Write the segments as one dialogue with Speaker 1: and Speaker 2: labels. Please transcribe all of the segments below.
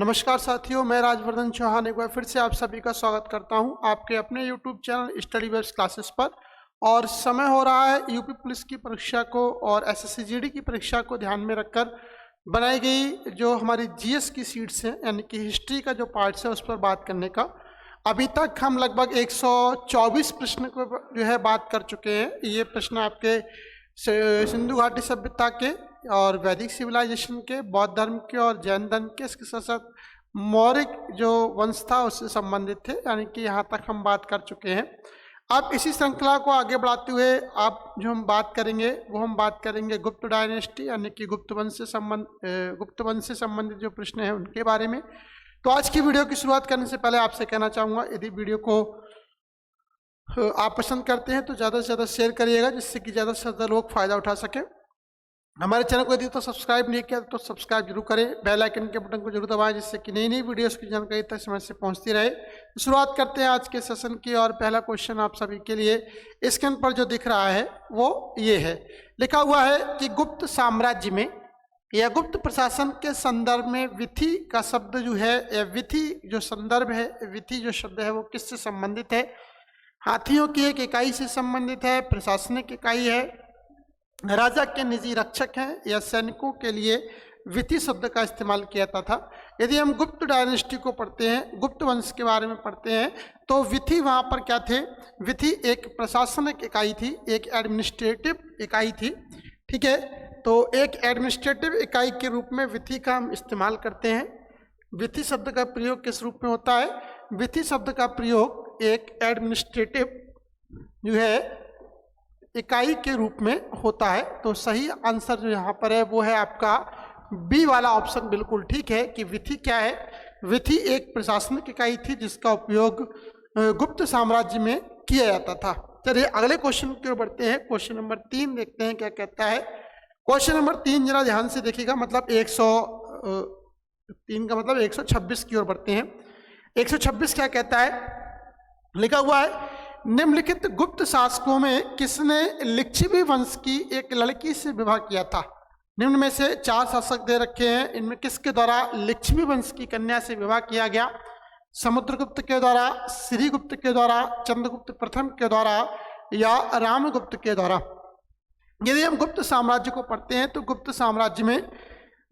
Speaker 1: नमस्कार साथियों, मैं राजवर्धन चौहान एक बार फिर से आप सभी का स्वागत करता हूं आपके अपने YouTube channel study webs classes पर। और समय हो रहा है यूपी पुलिस की परीक्षा को और एसएससी जीडी की परीक्षा को ध्यान में रखकर बनाई गई जो हमारी जीएस की सीट्स हैं, यानी कि हिस्ट्री का जो पार्ट्स है उस पर बात करने का। अभी तक हम लगभग 124 प्रश्न को जो है बात कर चुके हैं। ये प्रश्न आपके सिंधु घाटी सभ्यता के और वैदिक सिविलाइजेशन के, बौद्ध धर्म के और जैन धर्म के, इसके साथ साथ मौर्य जो वंश था उससे संबंधित थे, यानी कि यहाँ तक हम बात कर चुके हैं। अब इसी श्रृंखला को आगे बढ़ाते हुए आप जो हम बात करेंगे वो हम बात करेंगे गुप्त डायनेस्टी, यानी कि गुप्त वंश से संबंधित जो प्रश्न हैं उनके बारे में। तो आज की वीडियो की शुरुआत करने से पहले आपसे कहना चाहूँगा, यदि वीडियो को आप पसंद करते हैं तो ज़्यादा से ज़्यादा शेयर करिएगा, जिससे कि ज़्यादा से ज़्यादा लोग फ़ायदा उठा सकें। हमारे चैनल को यदि तो सब्सक्राइब नहीं किया तो सब्सक्राइब जरूर करें, बेल आइकन के बटन को जरूर दबाएं, जिससे कि नई नई वीडियोस की जानकारी तक समय से पहुंचती रहे। तो शुरुआत करते हैं आज के सेशन की। और पहला क्वेश्चन आप सभी के लिए स्क्रीन पर जो दिख रहा है वो ये है। लिखा हुआ है कि गुप्त साम्राज्य में या गुप्त प्रशासन के संदर्भ में विधि का शब्द जो है, या विधि जो संदर्भ है, विधि जो शब्द है वो किससे संबंधित है? हाथियों की एक इकाई से संबंधित है, प्रशासनिक इकाई है, राजा के निजी रक्षक हैं, या सैनिकों के लिए विधि शब्द का इस्तेमाल किया जाता था। यदि हम गुप्त डायनेस्टी को पढ़ते हैं, गुप्त वंश के बारे में पढ़ते हैं, तो विधि वहाँ पर क्या थे? विधि एक प्रशासनिक इकाई थी, एक एडमिनिस्ट्रेटिव इकाई थी। ठीक है, तो एक एडमिनिस्ट्रेटिव इकाई के रूप में विधि का हम इस्तेमाल करते हैं। विधि शब्द का प्रयोग किस रूप में होता है? विधि शब्द का प्रयोग एक एडमिनिस्ट्रेटिव जो है इकाई के रूप में होता है। तो सही आंसर जो यहाँ पर है वो है आपका बी वाला ऑप्शन, बिल्कुल ठीक है कि विधि क्या है? विधि एक प्रशासनिक इकाई थी जिसका उपयोग गुप्त साम्राज्य में किया जाता था। चलिए अगले क्वेश्चन की ओर बढ़ते हैं। क्वेश्चन नंबर 3 देखते हैं क्या कहता है। क्वेश्चन नंबर 3 जरा ध्यान से देखिएगा, मतलब 103 का मतलब 126 की ओर बढ़ते हैं। 126 क्या कहता है? लिखा हुआ है, निम्नलिखित गुप्त शासकों में किसने लिच्छवी वंश की एक लड़की से विवाह किया था? निम्न में से 4 शासक दे रखे हैं, इनमें किसके द्वारा लिच्छवी वंश की कन्या से विवाह किया गया? समुद्रगुप्त के द्वारा, श्रीगुप्त के द्वारा, चंद्रगुप्त प्रथम के द्वारा, या रामगुप्त के द्वारा? यदि हम गुप्त साम्राज्य को पढ़ते हैं तो गुप्त साम्राज्य में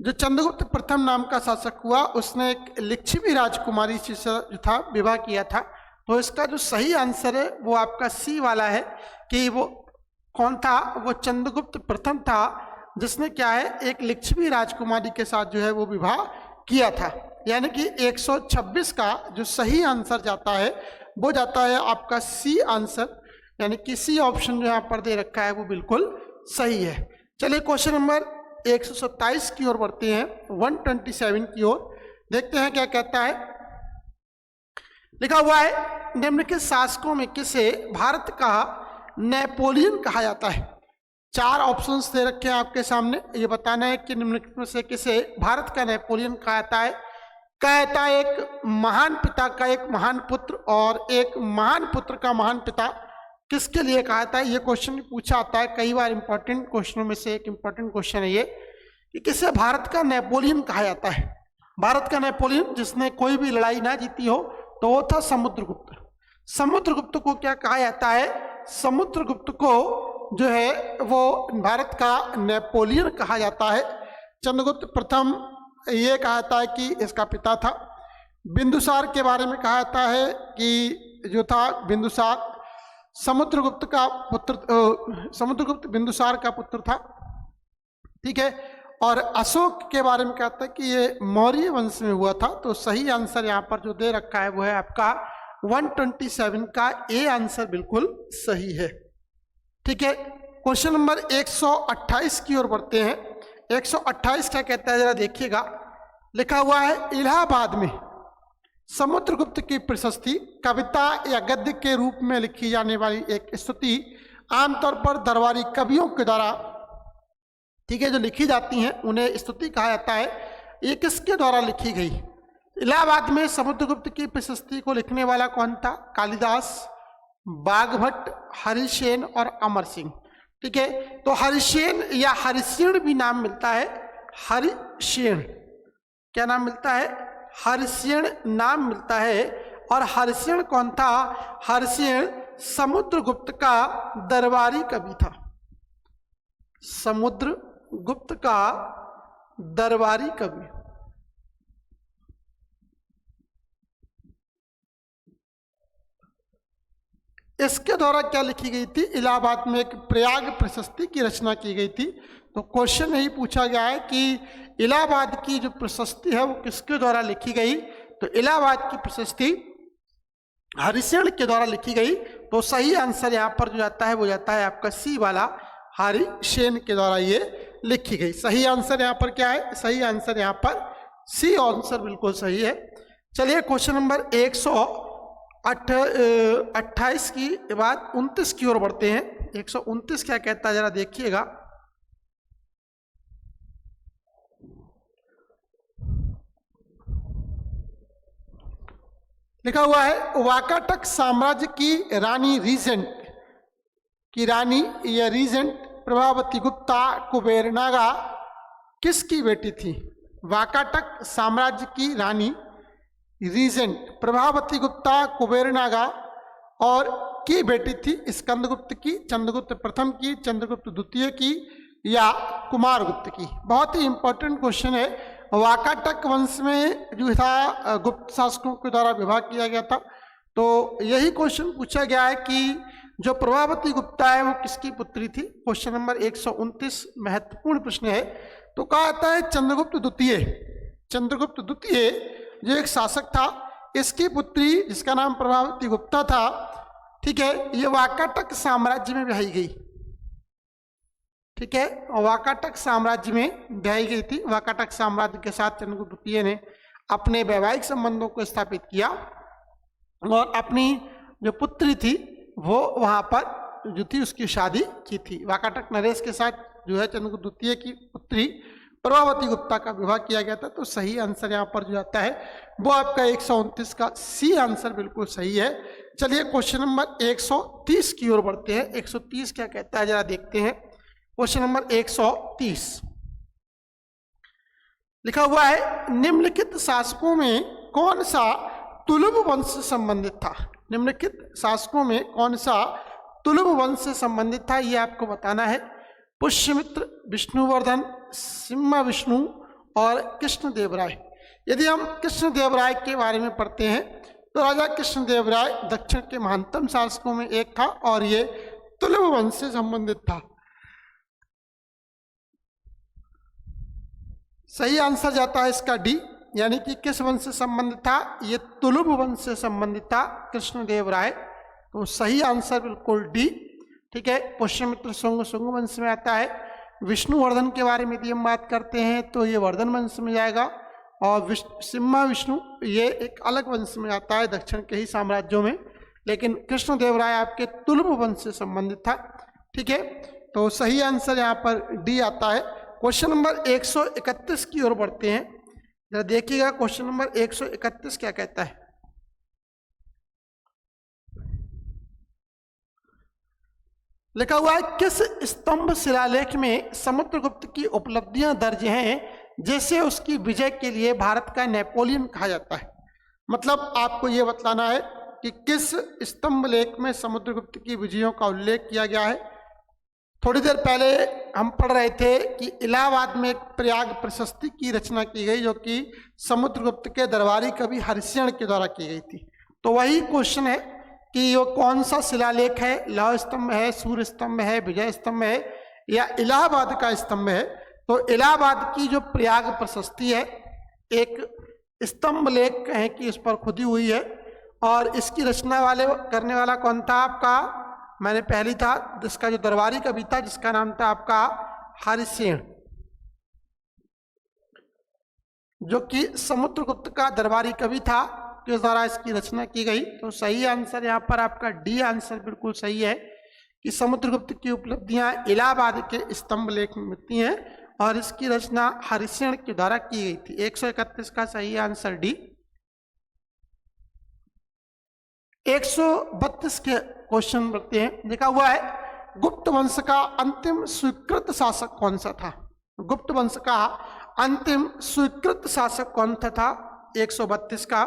Speaker 1: जो चंद्रगुप्त प्रथम नाम का शासक हुआ उसने एक लिच्छवी राजकुमारी से जो था विवाह किया था। तो इसका जो सही आंसर है वो आपका सी वाला है कि वो कौन था? वो चंद्रगुप्त प्रथम था, जिसने क्या है एक लिच्छवी राजकुमारी के साथ जो है वो विवाह किया था। यानी कि 126 का जो सही आंसर जाता है वो जाता है आपका सी आंसर, यानी कि सी ऑप्शन जो यहाँ पर दे रखा है वो बिल्कुल सही है। चलिए क्वेश्चन नंबर 127 की ओर बढ़ते हैं, 127 की ओर देखते हैं क्या कहता है। लिखा हुआ है, निम्नलिखित शासकों में किसे भारत का नेपोलियन कहा जाता है? 4 ऑप्शंस दे रखे हैं आपके सामने, ये बताना है कि निम्नलिखित में से किसे भारत का नेपोलियन कहा जाता है। कहा जाता है एक महान पिता का एक महान पुत्र, और एक महान पुत्र का महान पिता किसके लिए कहा जाता है? ये क्वेश्चन पूछा आता है कई बार। इंपॉर्टेंट क्वेश्चनों में से एक इंपॉर्टेंट क्वेश्चन है ये कि किसे भारत का नेपोलियन कहा जाता है? भारत का नेपोलियन जिसने कोई भी लड़ाई ना जीती हो तो वो था समुद्रगुप्त। समुद्रगुप्त को क्या कहा जाता है? समुद्रगुप्त को जो है वो भारत का नेपोलियन कहा जाता है। चंद्रगुप्त प्रथम ये कहा जाता है कि इसका पिता था। बिंदुसार के बारे में कहा जाता है कि जो था बिंदुसार समुद्रगुप्त का पुत्र, समुद्रगुप्त बिंदुसार का पुत्र था। ठीक है, और अशोक के बारे में कहता है कि ये मौर्य वंश में हुआ था। तो सही आंसर यहाँ पर जो दे रखा है वो है आपका 127 का ए आंसर, बिल्कुल सही है। ठीक है, क्वेश्चन नंबर 128 की ओर बढ़ते हैं। 128 क्या कहता है जरा देखिएगा। लिखा हुआ है, इलाहाबाद में समुद्रगुप्त की प्रशस्ति कविता या गद्य के रूप में लिखी जाने वाली एक स्तुति आमतौर पर दरबारी कवियों के द्वारा, ठीक है, जो लिखी जाती हैं उन्हें स्तुति कहा जाता है। ये किसके द्वारा लिखी गई? इलाहाबाद में समुद्रगुप्त की प्रशस्ति को लिखने वाला कौन था? कालिदास, बाघभट्ट, हरिसेन और अमर सिंह। ठीक है, तो हरिसेन या हरिसेन भी नाम मिलता है। हरिसेन क्या नाम मिलता है? हर्षिण नाम मिलता है। और हर्षिण कौन था? हर्षिण समुद्रगुप्त का दरबारी कवि था। समुद्रगुप्त का दरबारी कवि। इसके द्वारा क्या लिखी गई थी? इलाहाबाद में एक प्रयाग प्रशस्ति की रचना की गई थी। तो क्वेश्चन यही पूछा गया है कि इलाहाबाद की जो प्रशस्ति है वो किसके द्वारा लिखी गई? तो इलाहाबाद की प्रशस्ति हरिसेन के द्वारा लिखी गई। तो सही आंसर यहाँ पर जो जाता है वो जाता है आपका सी वाला, हरिसेन के द्वारा ये लिखी गई। सही आंसर यहाँ पर क्या है? सही आंसर यहाँ पर सी आंसर बिल्कुल सही है। चलिए क्वेश्चन नंबर 128 की बाद 29 की ओर बढ़ते हैं। 129 क्या कहता है जरा देखिएगा। लिखा हुआ है वाकाटक साम्राज्य की रानी रीजेंट प्रभावती गुप्ता कुबेरनागा किसकी बेटी थी? वाकाटक साम्राज्य की रानी रीजेंट प्रभावती गुप्ता कुबेरनागा और की बेटी थी स्कंदगुप्त की, चंद्रगुप्त प्रथम की, चंद्रगुप्त द्वितीय की या कुमारगुप्त की? बहुत ही इंपॉर्टेंट क्वेश्चन है। वाकाटक वंश में जो था गुप्त शासकों के द्वारा विवाह किया गया था। तो यही क्वेश्चन पूछा गया है कि जो प्रभावती गुप्ता है वो किसकी पुत्री थी? क्वेश्चन नंबर 129 महत्वपूर्ण प्रश्न है। तो कहा जाता है चंद्रगुप्त द्वितीय जो एक शासक था, इसकी पुत्री जिसका नाम प्रभावती गुप्ता था, ठीक है, ये वाकाटक साम्राज्य में ब्याही गई। ठीक है, वाकाटक साम्राज्य में ब्याही गई थी। वाकाटक साम्राज्य के साथ चंद्रगुप्त द्वितीय ने अपने वैवाहिक संबंधों को स्थापित किया और अपनी जो पुत्री थी वो वहां पर जो थी उसकी शादी की थी। वाकाटक नरेश के साथ जो है चंद्रगुप्त द्वितीय की पुत्री प्रभावती गुप्ता का विवाह किया गया था। तो सही आंसर यहाँ पर जो आता है वो आपका 129 का सी आंसर बिल्कुल सही है। चलिए क्वेश्चन नंबर 130 की ओर बढ़ते हैं। 130 क्या कहता है जरा देखते हैं। क्वेश्चन नंबर 130 लिखा हुआ है निम्नलिखित शासकों में कौन सा तुलुभ वंश से संबंधित था? निम्नलिखित शासकों में कौन सा तुलुभ वंश से संबंधित था ये आपको बताना है। पुष्यमित्र, विष्णुवर्धन, सिम्हा विष्णु और कृष्णदेव राय। यदि हम कृष्णदेव राय के बारे में पढ़ते हैं तो राजा कृष्णदेव राय दक्षिण के महानतम शासकों में एक था और ये तुलुभ वंश से संबंधित था। सही आंसर जाता है इसका डी, यानी कि किस वंश से संबंधित था? ये तुलुभ वंश से संबंधित था कृष्णदेव राय। तो सही आंसर बिल्कुल डी। ठीक है, पुष्यमित्र शुंग वंश में आता है। विष्णुवर्धन के बारे में यदि हम बात करते हैं तो ये वर्धन वंश में जाएगा और सिम्हा विष्णु ये एक अलग वंश में आता है दक्षिण के ही साम्राज्यों में, लेकिन कृष्णदेव राय आपके तुलुभ वंश से संबंधित था। ठीक है, तो सही आंसर यहाँ पर डी आता है। क्वेश्चन नंबर 131 की ओर बढ़ते हैं। जरा देखिएगा क्वेश्चन नंबर 131 क्या कहता है। लिखा हुआ है किस स्तंभ शिलालेख में समुद्रगुप्त की उपलब्धियां दर्ज हैं जैसे उसकी विजय के लिए भारत का नेपोलियन कहा जाता है? मतलब आपको यह बतलाना है कि किस स्तंभ लेख में समुद्रगुप्त की विजयों का उल्लेख किया गया है। थोड़ी देर पहले हम पढ़ रहे थे कि इलाहाबाद में एक प्रयाग प्रशस्ति की रचना की गई जो कि समुद्रगुप्त के दरबारी कवि हरिसेन के द्वारा की गई थी। तो वही क्वेश्चन है कि वो कौन सा शिलालेख है? लौह स्तंभ है, सूर्य स्तंभ है, विजय स्तंभ है या इलाहाबाद का स्तंभ है? तो इलाहाबाद की जो प्रयाग प्रशस्ति है एक स्तंभ लेख कहें कि इस पर खुदी हुई है और इसकी रचना करने वाला कौन था? आपका मैंने पहली था जिसका जो दरबारी कवि था जिसका नाम था आपका हरिसेन, जो कि समुद्रगुप्त का दरबारी कवि था, के द्वारा इसकी रचना की गई। तो सही आंसर यहाँ पर आपका डी आंसर बिल्कुल सही है कि समुद्रगुप्त की उपलब्धियां इलाहाबाद के स्तंभ लेख में मिलती हैं और इसकी रचना हरिसेन के द्वारा की गई थी। 131 का सही आंसर डी। 132 के क्वेश्चन बढ़ते हैं। लिखा हुआ है गुप्त वंश का अंतिम स्वीकृत शासक कौन सा था? गुप्त वंश का अंतिम स्वीकृत शासक कौन था? 132 का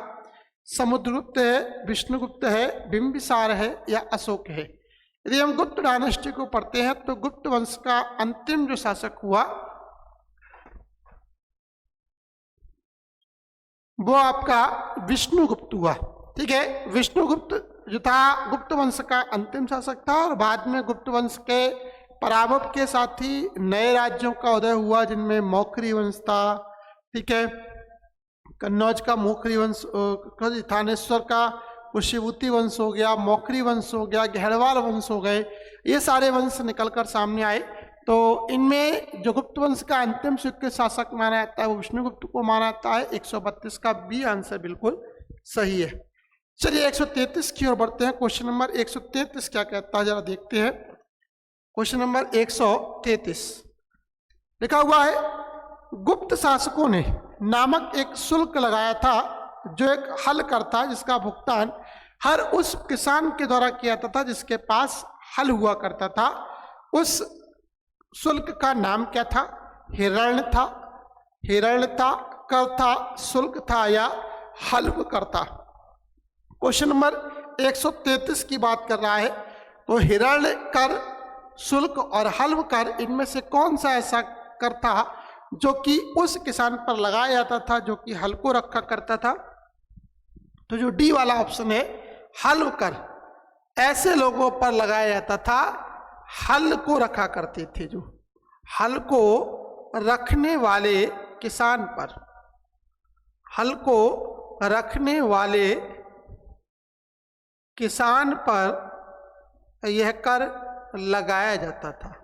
Speaker 1: समुद्रगुप्त है, विष्णुगुप्त है, बिंबिसार है या अशोक है। यदि हम गुप्त डायनेस्टी को पढ़ते हैं तो गुप्त वंश का अंतिम जो शासक हुआ वो आपका विष्णुगुप्त हुआ। ठीक है, विष्णुगुप्त जो था गुप्त वंश का अंतिम शासक था और बाद में गुप्त वंश के पराभव के साथ ही नए राज्यों का उदय हुआ जिनमें मौखरी वंश था। ठीक है, कन्नौज का मौखरी वंश, थानेश्वर का पुष्यभूति वंश हो गया, मौखरी वंश हो गया, गहरवाल वंश हो गए, ये सारे वंश निकलकर सामने आए। तो इनमें जो गुप्त वंश का अंतिम स्वीकृत शासक माना जाता है वो विष्णुगुप्त को माना जाता है। 132 का बी आंसर बिल्कुल सही है। चलिए 133 की ओर बढ़ते हैं। क्वेश्चन नंबर 133 क्या कहता है जरा देखते हैं। क्वेश्चन नंबर 133 लिखा हुआ है, गुप्त शासकों ने नामक एक शुल्क लगाया था जो एक हल कर था जिसका भुगतान हर उस किसान के द्वारा किया जाता था जिसके पास हल हुआ करता था। उस शुल्क का नाम क्या था? हिरण्य था, हिरण्य था, कर था, शुल्क था या हल्व करता। क्वेश्चन नंबर 133 की बात कर रहा है तो हिरण्य कर, शुल्क और हल्व कर इनमें से कौन सा ऐसा कर था जो कि उस किसान पर लगाया जाता था जो कि हल को रखा करता था? तो जो डी वाला ऑप्शन है हल्व कर, ऐसे लोगों पर लगाया जाता था हल को रखा करते थे, जो हल को रखने वाले किसान पर, हल को रखने वाले किसान पर यह कर लगाया जाता था।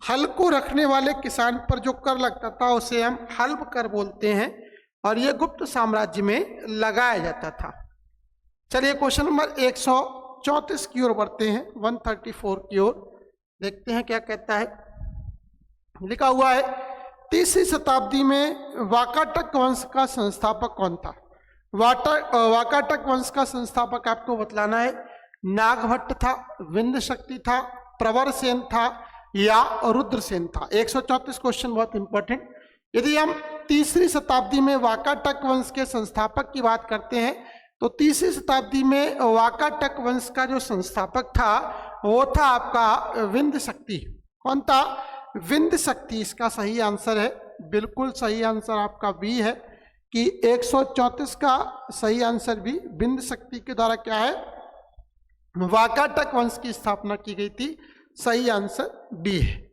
Speaker 1: हल को रखने वाले किसान पर जो कर लगता था उसे हम हल्व कर बोलते हैं और यह गुप्त साम्राज्य में लगाया जाता था। चलिए क्वेश्चन नंबर 134 की ओर बढ़ते हैं, 134 की ओर देखते हैं क्या कहता है। लिखा हुआ है, 3वीं शताब्दी में वाकाटक वंश का संस्थापक कौन था? वाकाटक वंश का संस्थापक आपको बतलाना है। नागभट्ट था, विंध्यशक्ति था, प्रवरसेन था या रुद्रसेन था। 134 क्वेश्चन बहुत इंपॉर्टेंट। यदि हम 3वीं शताब्दी में वाकाटक वंश के संस्थापक की बात करते हैं तो 3वीं शताब्दी में वाकाटक वंश का जो संस्थापक था वो था आपका विंध्यशक्ति। कौन था? विंध्यशक्ति इसका सही आंसर है। बिल्कुल सही आंसर आपका बी है कि 134 का सही आंसर भी विंध्यशक्ति के द्वारा क्या है? वाकाटक वंश की स्थापना की गई थी। सही आंसर बी है।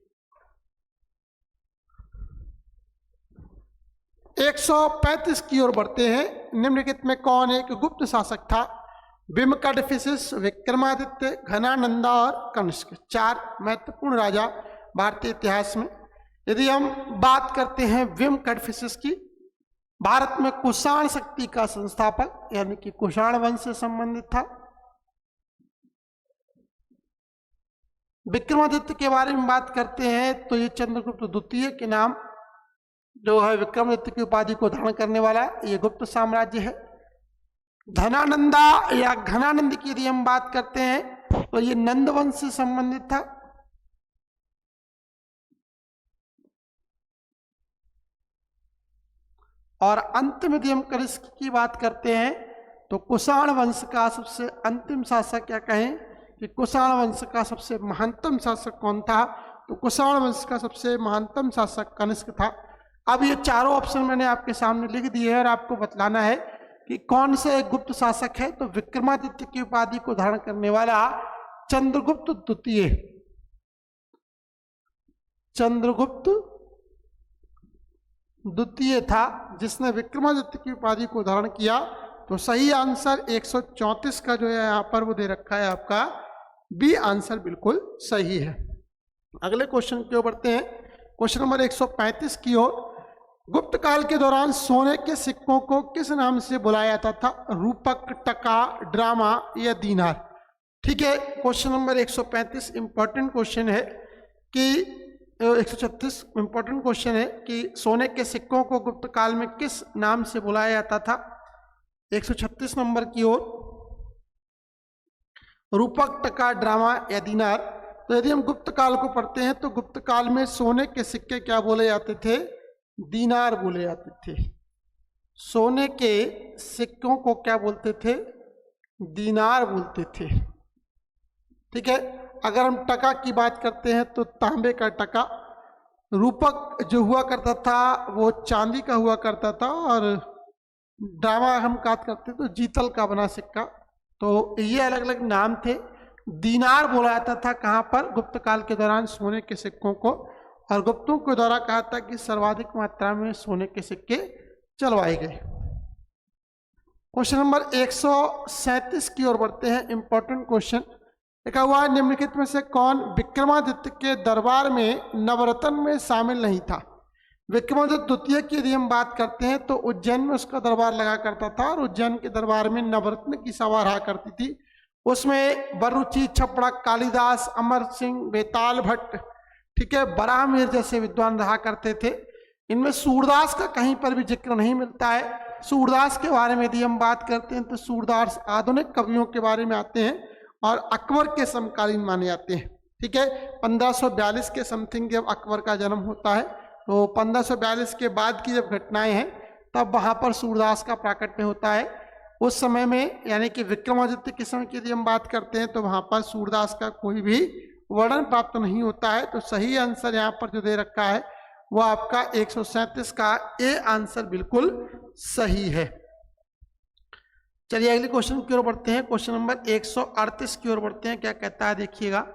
Speaker 1: 135 की ओर बढ़ते हैं। निम्नलिखित में कौन एक गुप्त शासक था? बिम्बकडफिसिस, विक्रमादित्य, घनानंदा और कनिष्क। 4 महत्वपूर्ण राजा भारतीय इतिहास में। यदि हम बात करते हैं बिम्बकडफिसिस की, भारत में कुषाण शक्ति का संस्थापक यानी कि कुषाण वंश से संबंधित था। विक्रमादित्य के बारे में बात करते हैं तो ये चंद्रगुप्त द्वितीय के नाम जो है विक्रमादित्य की उपाधि को धारण करने वाला ये गुप्त साम्राज्य है। धनानंदा या घनानंद की यदि हम बात करते हैं तो ये नंद वंश से संबंधित था। और अंत में यदि हम कनिष्क की बात करते हैं तो कुषाण वंश का सबसे अंतिम शासक, क्या कहें कि कुषाण वंश का सबसे महानतम शासक कौन था? तो कुषाण वंश का सबसे महानतम शासक कनिष्क था। अब ये चारों ऑप्शन मैंने आपके सामने लिख दिए हैं और आपको बतलाना है कि कौन से गुप्त शासक है। तो विक्रमादित्य की उपाधि को धारण करने वाला चंद्रगुप्त द्वितीय, चंद्रगुप्त द्वितीय था जिसने विक्रमादित्य की उपाधि को धारण किया। तो सही आंसर 134 का जो है यहाँ पर वो दे रखा है आपका बी आंसर बिल्कुल सही है। अगले क्वेश्चन की ओर बढ़ते हैं। क्वेश्चन नंबर 135 की ओर। गुप्त काल के दौरान सोने के सिक्कों को किस नाम से बुलाया जाता था? रूपक, टका, ड्रामा या दीनार। ठीक है, क्वेश्चन नंबर 135 इंपॉर्टेंट क्वेश्चन है कि 136 इंपॉर्टेंट क्वेश्चन है कि सोने के सिक्कों को गुप्त काल में किस नाम से बुलाया जाता था? 136 नंबर की ओर। रूपक, टका, ड्रामा या दीनार। तो यदि हम गुप्त काल को पढ़ते हैं तो गुप्त काल में सोने के सिक्के क्या बोले जाते थे? दीनार बोले जाते थे। सोने के सिक्कों को क्या बोलते थे? दीनार बोलते थे। ठीक है। अगर हम टका की बात करते हैं तो तांबे का टका, रूपक जो हुआ करता था वो चांदी का हुआ करता था, और ड्रामा हम बात करते तो जीतल का बना सिक्का। तो ये अलग अलग नाम थे। दीनार बोला जाता था कहाँ पर? गुप्त काल के दौरान सोने के सिक्कों को, और गुप्तों के द्वारा कहा था कि सर्वाधिक मात्रा में सोने के सिक्के चलवाए गए। क्वेश्चन नंबर 137 की ओर बढ़ते हैं। इंपॉर्टेंट क्वेश्चन लिखा हुआ है, निम्नलिखित में से कौन विक्रमादित्य के दरबार में नवरत्न में शामिल नहीं था? विक्रमादित्य द्वितीय की यदि हम बात करते हैं तो उज्जैन में उसका दरबार लगा करता था, और उज्जैन के दरबार में नवरत्न की सभा रहा करती थी। उसमें बरुचि, छपड़ा, कालिदास, अमर सिंह, बेताल भट्ट, ठीक है, बराहमीर जैसे विद्वान रहा करते थे। इनमें सूरदास का कहीं पर भी जिक्र नहीं मिलता है। सूरदास के बारे में यदि हम बात करते हैं तो सूरदास आधुनिक कवियों के बारे में आते हैं और अकबर के समकालीन माने जाते हैं। ठीक है, 1542 के समथिंग जब अकबर का जन्म होता है, तो 1542 के बाद की जब घटनाएं हैं तब वहां पर सूरदास का प्राकट्य होता है। उस समय में यानी कि विक्रमादित्य के समय की यदि हम बात करते हैं तो वहां पर सूरदास का कोई भी वर्णन प्राप्त नहीं होता है। तो सही आंसर यहाँ पर जो दे रखा है वो आपका 137 का ए आंसर बिल्कुल सही है। चलिए अगले क्वेश्चन की ओर बढ़ते हैं। क्वेश्चन नंबर 138 की ओर बढ़ते हैं। क्या कहता है देखिएगा,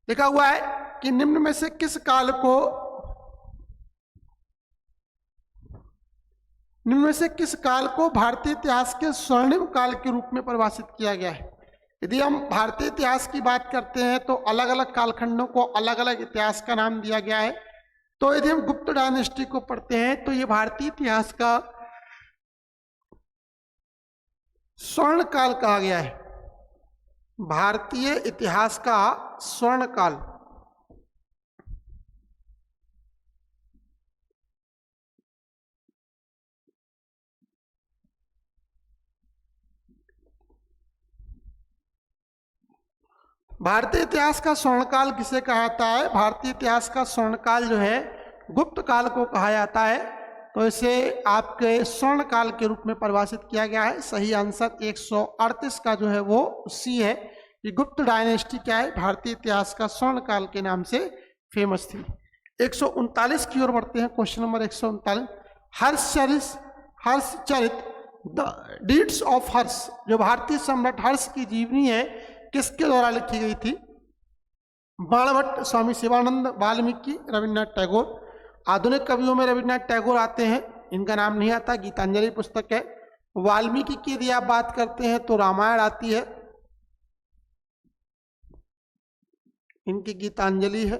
Speaker 1: लिखा हुआ है कि निम्न में से किस काल को भारतीय इतिहास के स्वर्णिम काल के रूप में परिभाषित किया गया है? यदि हम भारतीय इतिहास की बात करते हैं तो अलग अलग कालखंडों को अलग अलग इतिहास का नाम दिया गया है। तो यदि हम गुप्त डायनेस्टी को पढ़ते हैं तो ये भारतीय इतिहास का स्वर्ण काल कहा गया है। भारतीय इतिहास का स्वर्ण काल। भारतीय इतिहास का स्वर्णकाल किसे कहा जाता है? भारतीय इतिहास का स्वर्णकाल जो है गुप्त काल को कहा जाता है। तो इसे आपके स्वर्ण काल के रूप में परिभाषित किया गया है। सही आंसर 138 का जो है वो सी है। ये गुप्त डायनेस्टी क्या है? भारतीय इतिहास का स्वर्ण काल के नाम से फेमस थी। 139 की ओर बढ़ते हैं। Question number 139, Harshacharita the deeds of Harsha, जो भारतीय सम्राट हर्ष की जीवनी है, किसके द्वारा लिखी गई थी? बाणभट्ट, स्वामी शिवानंद, वाल्मीकि, रविन्द्रनाथ टैगोर। आधुनिक कवियों में रविन्द्रनाथ टैगोर आते हैं, इनका नाम नहीं आता। गीतांजलि पुस्तक है। वाल्मीकि की यदि आप बात करते हैं तो रामायण आती है, इनकी गीतांजलि है।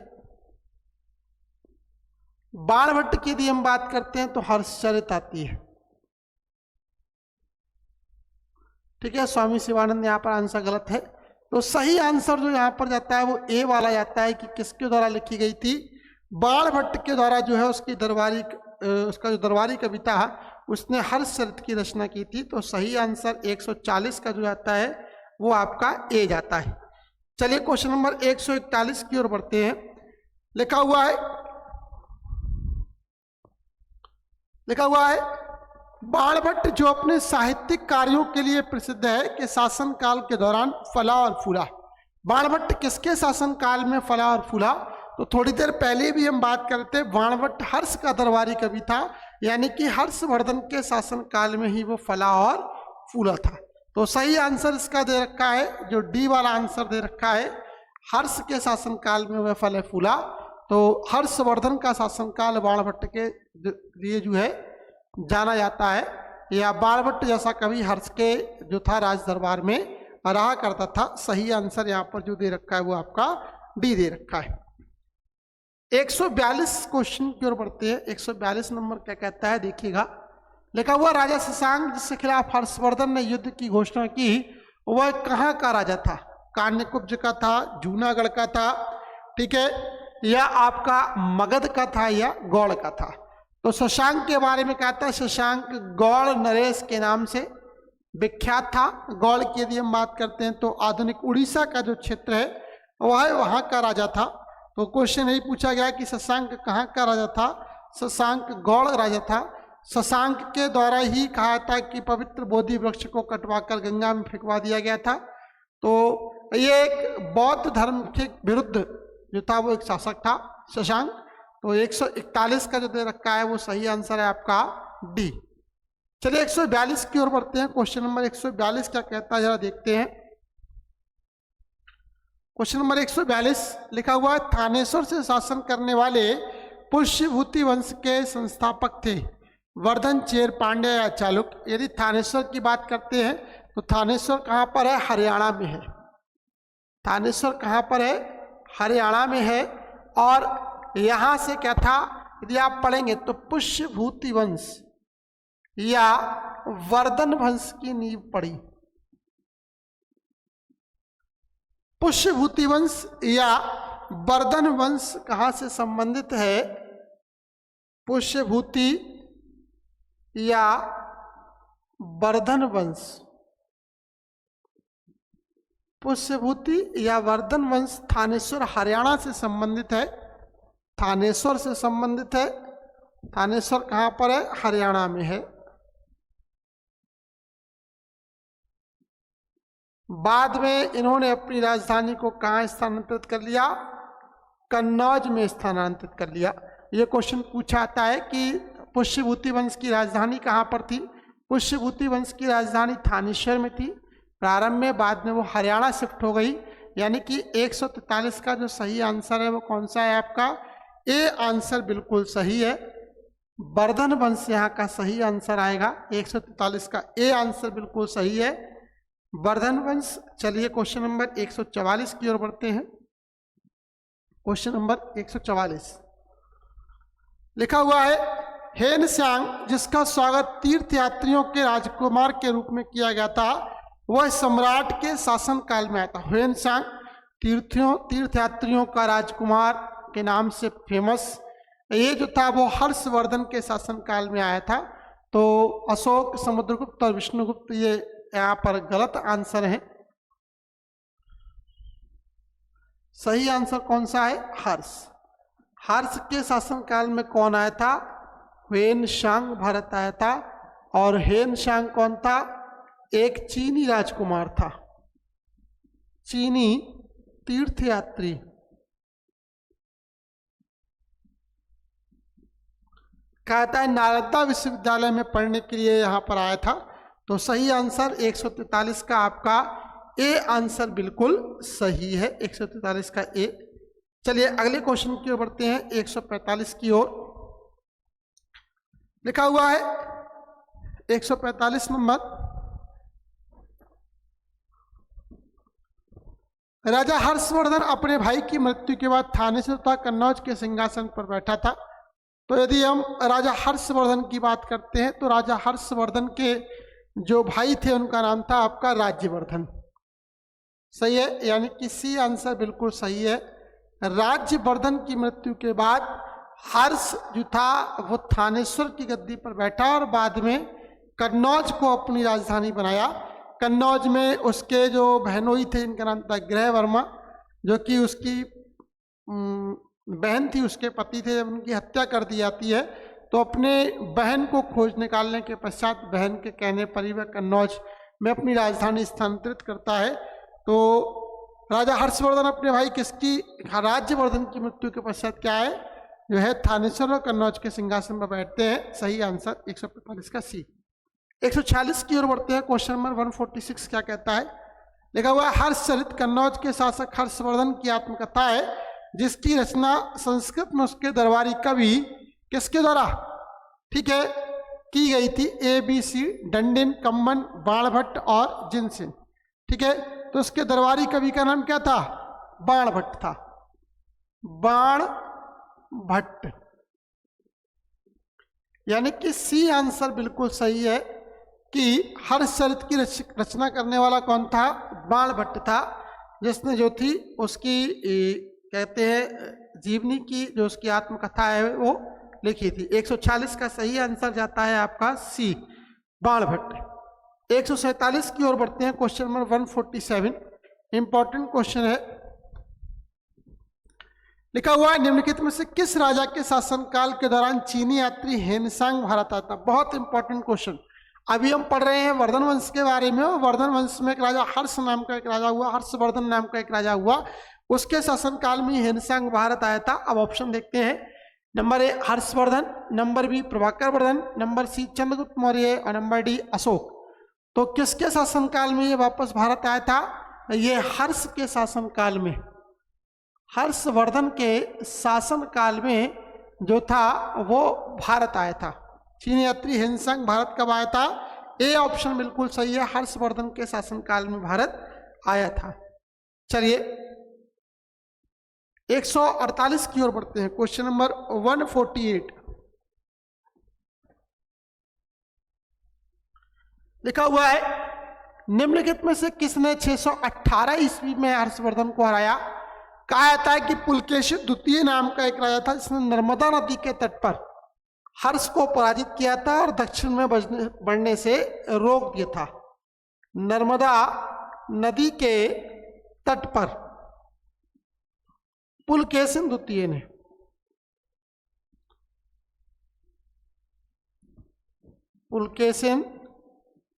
Speaker 1: बाणभट्ट की यदि हम बात करते हैं तो हर्षचरित आती है। ठीक है, स्वामी शिवानंद यहाँ पर आंसर गलत है। तो सही आंसर जो यहाँ पर जाता है वो ए वाला जाता है कि किसके द्वारा लिखी गई थी? बाणभट्ट के द्वारा जो है उसका जो दरबारी कविता है उसने हर्षचरित की रचना की थी। तो सही आंसर 140 का जो जाता है वो आपका ए जाता है। चलिए क्वेश्चन नंबर 141 की ओर बढ़ते हैं। लिखा हुआ है बाणभट्ट जो अपने साहित्यिक कार्यों के लिए प्रसिद्ध है कि शासन काल के दौरान फला और फूला। बाणभट्ट किसके शासन काल में फला और फूला? तो थोड़ी देर पहले भी हम बात करते, बाणभट्ट हर्ष का दरबारी कवि था, यानी कि हर्षवर्धन के शासन काल में ही वो फला और फूला था। तो सही आंसर इसका दे रखा है, जो डी वाला आंसर दे रखा है, हर्ष के शासन काल में वह फल फूला। तो हर्षवर्धन का शासन काल बाणभट्ट के लिए जो है जाना जाता है, या बाणभट्ट जैसा कवि हर्ष के जो था राज दरबार में रहा करता था। सही आंसर यहाँ पर जो दे रखा है वो आपका डी दे रखा है। 142 क्वेश्चन की ओर बढ़ते हैं। 142 नंबर क्या कहता है देखिएगा, लिखा हुआ राजा शशांक जिसके खिलाफ हर्षवर्धन ने युद्ध की घोषणा की वह कहाँ का राजा था? कान्यकुब्ज का था, जूनागढ़ का था, ठीक है, या आपका मगध का था, या गौड़ का था? तो शशांक के बारे में कहता है शशांक गौड़ नरेश के नाम से विख्यात था। गौड़ की यदि हम बात करते हैं तो आधुनिक उड़ीसा का जो क्षेत्र है वह वहाँ का राजा था। तो क्वेश्चन यही पूछा गया कि शशांक कहाँ का राजा था? शशांक गौड़ राजा था। शशांक के द्वारा ही कहा था कि पवित्र बोधि वृक्ष को कटवाकर गंगा में फेंकवा दिया गया था। तो ये एक बौद्ध धर्म के विरुद्ध जो था वो एक शासक था शशांक। तो 141 का जो दे रखा है वो सही आंसर है आपका डी। चलिए 142 की ओर बढ़ते हैं। क्वेश्चन नंबर 142 क्या कहता है जरा देखते हैं। क्वेश्चन नंबर 142 लिखा हुआ है, थानेश्वर से शासन करने वाले पुष्यभूति वंश के संस्थापक थे वर्धन, चेर, पांड्या या चालुक्य। यदि थानेश्वर की बात करते हैं तो थानेश्वर कहाँ पर है? हरियाणा में है। थानेश्वर कहाँ पर है? हरियाणा में है। और यहाँ से क्या था, यदि आप पढ़ेंगे तो पुष्यभूति वंश या वर्धन वंश की नींव पड़ी। पुष्यभूति वंश या वर्धन वंश कहाँ से संबंधित है? पुष्यभूति या वर्धन वंश। पुष्यभूति या वर्धन वंश थानेश्वर हरियाणा से संबंधित है। थानेश्वर से संबंधित है। थानेश्वर कहाँ पर है? हरियाणा में है। बाद में इन्होंने अपनी राजधानी को कहाँ स्थानांतरित कर लिया? कन्नौज में स्थानांतरित कर लिया। ये क्वेश्चन पूछा आता है कि पुष्यभूति वंश की राजधानी कहाँ पर थी? पुष्यभूति वंश की राजधानी थानेश्वर में थी प्रारंभ में, बाद में वो हरियाणा शिफ्ट हो गई। यानी कि 143 का जो सही आंसर है वो कौन सा है आपका? ए आंसर बिल्कुल सही है। वर्धन वंश यहाँ का सही आंसर आएगा। 143 का ए आंसर बिल्कुल सही है, वर्धन वंश। चलिए क्वेश्चन नंबर 144 की ओर बढ़ते हैं। क्वेश्चन नंबर 144 लिखा हुआ है, हेन सांग जिसका स्वागत तीर्थयात्रियों के राजकुमार के रूप में किया गया था वह सम्राट के शासन काल में आया था। हेन सांग तीर्थयात्रियों का राजकुमार के नाम से फेमस। ये जो था वो हर्षवर्धन के शासन काल में आया था। तो अशोक, समुद्रगुप्त और विष्णुगुप्त ये यहाँ पर गलत आंसर है। सही आंसर कौन सा है? हर्ष। हर्ष के शासन काल में कौन आया था? हेन सांग भारत आया था। और हेन सांग कौन था? एक चीनी राजकुमार था, चीनी तीर्थयात्री। कहता है नालंदा विश्वविद्यालय में पढ़ने के लिए यहाँ पर आया था। तो सही आंसर 143 का आपका ए आंसर बिल्कुल सही है। 143 का ए। चलिए अगले क्वेश्चन की ओर बढ़ते हैं। 145 की ओर लिखा हुआ है 145 नंबर, राजा हर्षवर्धन अपने भाई की मृत्यु के बाद थानेश्वर तथा कन्नौज के सिंहासन पर बैठा था। तो यदि हम राजा हर्षवर्धन की बात करते हैं तो राजा हर्षवर्धन के जो भाई थे उनका नाम था आपका राज्यवर्धन। सही है, यानी कि सी आंसर बिल्कुल सही है। राज्यवर्धन की मृत्यु के बाद हर्ष जो था वो थानेश्वर की गद्दी पर बैठा और बाद में कन्नौज को अपनी राजधानी बनाया। कन्नौज में उसके जो बहनोई थे इनका नाम था गृहवर्मा, जो कि उसकी बहन थी, उसके पति थे। जब उनकी हत्या कर दी जाती है तो अपने बहन को खोज निकालने के पश्चात बहन के कहने पर ही वह कन्नौज में अपनी राजधानी स्थानांतरित करता है। तो राजा हर्षवर्धन अपने भाई किसकी, राज्यवर्धन की मृत्यु के पश्चात क्या है, जो है थानेश्वर और कन्नौज के सिंहासन पर बैठते हैं। सही आंसर 145 का सी। 146 की ओर बढ़ते हैं। क्वेश्चन नंबर 146 क्या कहता है? लिखा हुआ है हर्षचरित कन्नौज के शासक हर्षवर्धन की आत्मकथा है जिसकी रचना संस्कृत में उसके दरबारी कवि किसके द्वारा, ठीक है, की गई थी? A B C, Dandin, Kamban, Banabhatta और जिनसिन। ठीक है, तो उसके दरबारी कवि का नाम क्या था? बाणभट्ट था। बाणभट्ट, यानी कि सी आंसर बिल्कुल सही है कि हर्षचरित की रचना करने वाला कौन था? बाणभट्ट था, जिसने जो थी उसकी कहते हैं जीवनी की जो उसकी आत्मकथा है वो लिखी थी। 146 का सही आंसर जाता है आपका सी, बाणभट्ट। 147 की ओर बढ़ते हैं। क्वेश्चन नंबर 147 इंपॉर्टेंट क्वेश्चन है। लिखा हुआ है निम्नलिखित में से किस राजा के शासनकाल के दौरान चीनी यात्री हेनसांग भारत आया था। बहुत इंपॉर्टेंट क्वेश्चन। अभी हम पढ़ रहे हैं वर्धन वंश के बारे में, और वर्धन वंश में एक राजा हर्ष नाम का एक राजा हुआ, हर्षवर्धन नाम का एक राजा हुआ, उसके शासनकाल में हेनसांग भारत आया था। अब ऑप्शन देखते हैं। Number A Harshvardhan, number B Prabhakar Vardhan, number C Chandragupta Maurya और नंबर डी अशोक। तो किसके शासनकाल में ये वापस भारत आया था? ये हर्ष के शासनकाल में, हर्षवर्धन के शासनकाल में जो था वो भारत आया था। चीनी यात्री हेनसांग भारत कब आया था? ए ऑप्शन बिल्कुल सही है, हर्षवर्धन के शासनकाल में भारत आया था। चलिए 148 की ओर बढ़ते हैं। क्वेश्चन नंबर 148 लिखा हुआ है निम्नलिखित में से किसने 618 ईस्वी में हर्षवर्धन को हराया? कहा जाता है कि पुलकेशी द्वितीय नाम का एक राजा था जिसने नर्मदा नदी के तट पर हर्ष को पराजित किया था और दक्षिण में बढ़ने से रोक दिया था। नर्मदा नदी के तट पर पुलकेशिन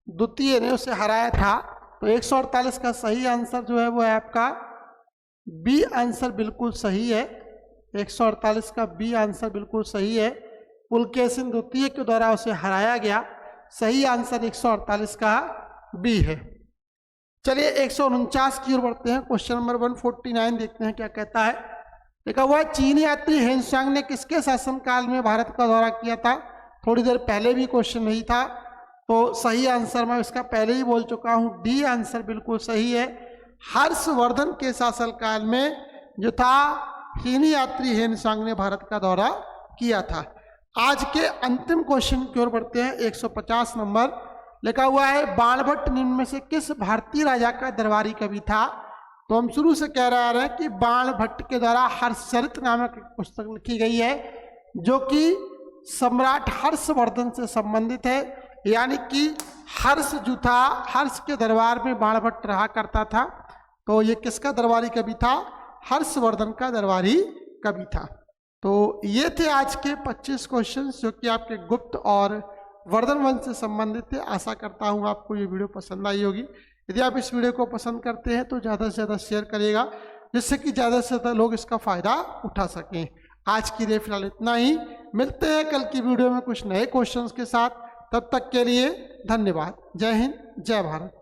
Speaker 1: द्वितीय ने उसे हराया था। तो 148 का सही आंसर जो है वो है आपका बी आंसर बिल्कुल सही है। 148 का बी आंसर बिल्कुल सही है, पुलकेशिन द्वितीय के द्वारा उसे हराया गया। सही आंसर 148 का बी है। चलिए 149 की ओर बढ़ते हैं। क्वेश्चन नंबर 149 देखते हैं क्या कहता है। देखा हुआ चीनी यात्री हेनसांग ने किसके शासनकाल में भारत का दौरा किया था? थोड़ी देर पहले भी क्वेश्चन नहीं था, तो सही आंसर मैं इसका पहले ही बोल चुका हूं, डी आंसर बिल्कुल सही है। हर्षवर्धन के शासनकाल में जो था चीनी यात्री हेनसांग ने भारत का दौरा किया था। आज के अंतिम क्वेश्चन की ओर बढ़ते हैं। 150 नंबर लिखा हुआ है बाणभट्ट निम्न में से किस भारतीय राजा का दरबारी कवि था? तो हम शुरू से कह रहे हैं कि बाणभट्ट के द्वारा हर्षचरित नामक एक पुस्तक लिखी गई है जो कि सम्राट हर्षवर्धन से संबंधित है। यानी कि हर्ष जो था, हर्ष के दरबार में बाणभट्ट रहा करता था। तो ये किसका दरबारी कवि था? हर्षवर्धन का दरबारी कवि था। तो ये थे आज के 25 क्वेश्चंस जो कि आपके गुप्त और वर्धन वंश से संबंधित थे। आशा करता हूँ आपको ये वीडियो पसंद आई होगी। यदि आप इस वीडियो को पसंद करते हैं तो ज़्यादा से ज़्यादा शेयर करिएगा, जिससे कि ज़्यादा से ज़्यादा लोग इसका फ़ायदा उठा सकें। आज के लिए फिलहाल इतना ही। मिलते हैं कल की वीडियो में कुछ नए क्वेश्चंस के साथ। तब तक के लिए धन्यवाद। जय हिंद, जय भारत।